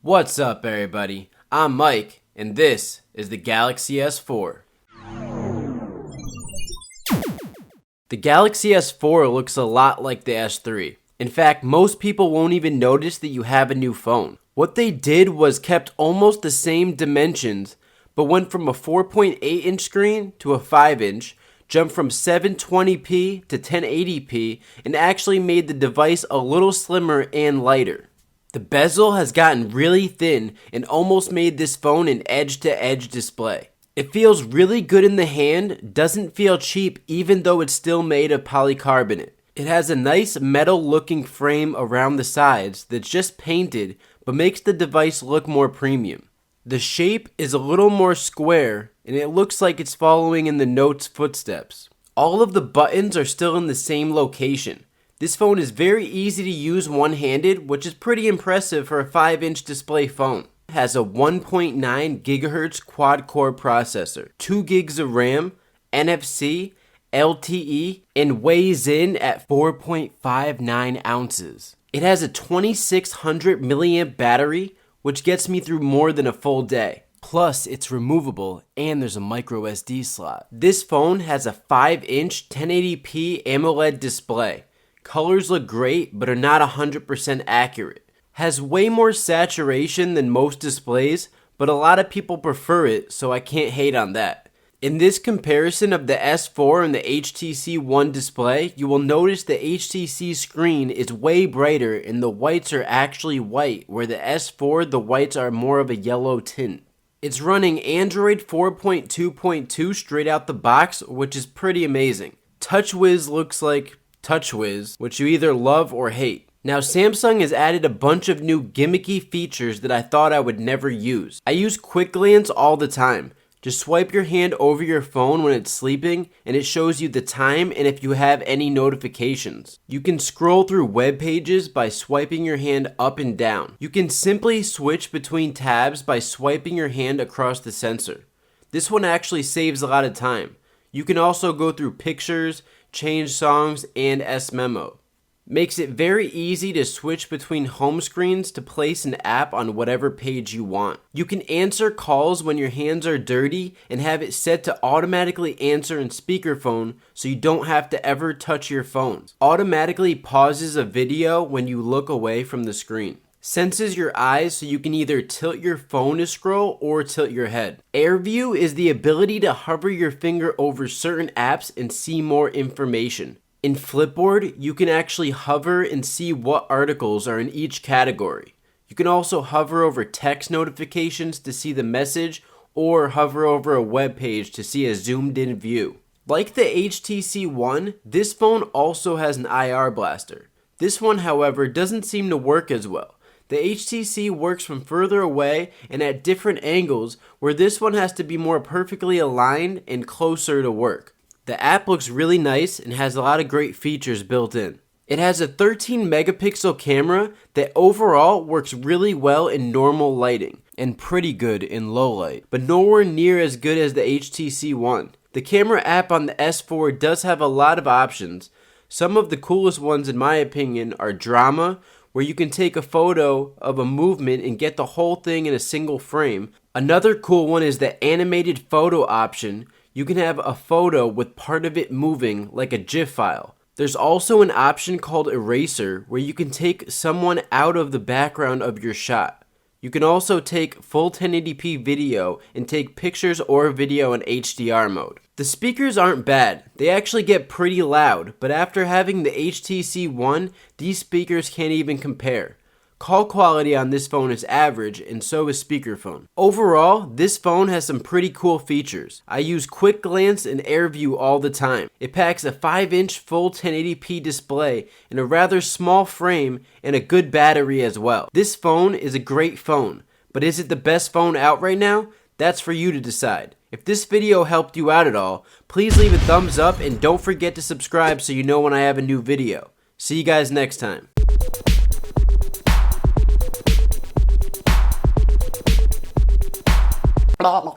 What's up, everybody? I'm Mike, and this is the Galaxy S4. The Galaxy S4 looks a lot like the S3. In fact, most people won't even notice that you have a new phone. What they did was kept almost the same dimensions, but went from a 4.8-inch screen to a 5-inch, jumped from 720p to 1080p, and actually made the device a little slimmer and lighter. The bezel has gotten really thin and almost made this phone an edge-to-edge display. It feels really good in the hand, doesn't feel cheap even though it's still made of polycarbonate. It has a nice metal-looking frame around the sides that's just painted but makes the device look more premium. The shape is a little more square and it looks like it's following in the Note's footsteps. All of the buttons are still in the same location. This phone is very easy to use one-handed, which is pretty impressive for a 5-inch display phone. It has a 1.9 GHz quad-core processor, 2 gigs of RAM, NFC, LTE, and weighs in at 4.59 ounces. It has a 2600 milliamp battery, which gets me through more than a full day. Plus, it's removable and there's a micro SD slot. This phone has a 5-inch 1080p AMOLED display. Colors look great, but are not 100% accurate. Has way more saturation than most displays, but a lot of people prefer it, so I can't hate on that. In this comparison of the S4 and the HTC One display, you will notice the HTC screen is way brighter and the whites are actually white, where the S4, the whites are more of a yellow tint. It's running Android 4.2.2 straight out the box, which is pretty amazing. TouchWiz looks like TouchWiz, which you either love or hate. Now, Samsung has added a bunch of new gimmicky features that I thought I would never use. I use Quick Glance all the time. Just swipe your hand over your phone when it's sleeping and it shows you the time and if you have any notifications. You can scroll through web pages by swiping your hand up and down. You can simply switch between tabs by swiping your hand across the sensor. This one actually saves a lot of time. You can also go through pictures, change songs, and S-Memo. Makes it very easy to switch between home screens to place an app on whatever page you want. You can answer calls when your hands are dirty and have it set to automatically answer in speakerphone so you don't have to ever touch your phone. Automatically pauses a video when you look away from the screen. Senses your eyes so you can either tilt your phone to scroll or tilt your head. Air View is the ability to hover your finger over certain apps and see more information. In Flipboard, you can actually hover and see what articles are in each category. You can also hover over text notifications to see the message or hover over a web page to see a zoomed in view. Like the HTC One, this phone also has an IR blaster. This one, however, doesn't seem to work as well. The HTC works from further away and at different angles, where this one has to be more perfectly aligned and closer to work. The app looks really nice and has a lot of great features built in. It has a 13 megapixel camera that overall works really well in normal lighting and pretty good in low light, but nowhere near as good as the HTC One. The camera app on the S4 does have a lot of options. Some of the coolest ones in my opinion are Drama, where you can take a photo of a movement and get the whole thing in a single frame. Another cool one is the animated photo option. You can have a photo with part of it moving like a GIF file. There's also an option called Eraser where you can take someone out of the background of your shot. You can also take full 1080p video and take pictures or video in HDR mode. The speakers aren't bad. They actually get pretty loud, but after having the HTC One, these speakers can't even compare. Call quality on this phone is average, and so is speakerphone. Overall, this phone has some pretty cool features. I use Quick Glance and Air View all the time. It packs a 5-inch full 1080p display in a rather small frame and a good battery as well. This phone is a great phone, but is it the best phone out right now? That's for you to decide. If this video helped you out at all, please leave a thumbs up and don't forget to subscribe so you know when I have a new video. See you guys next time. Blah, blah.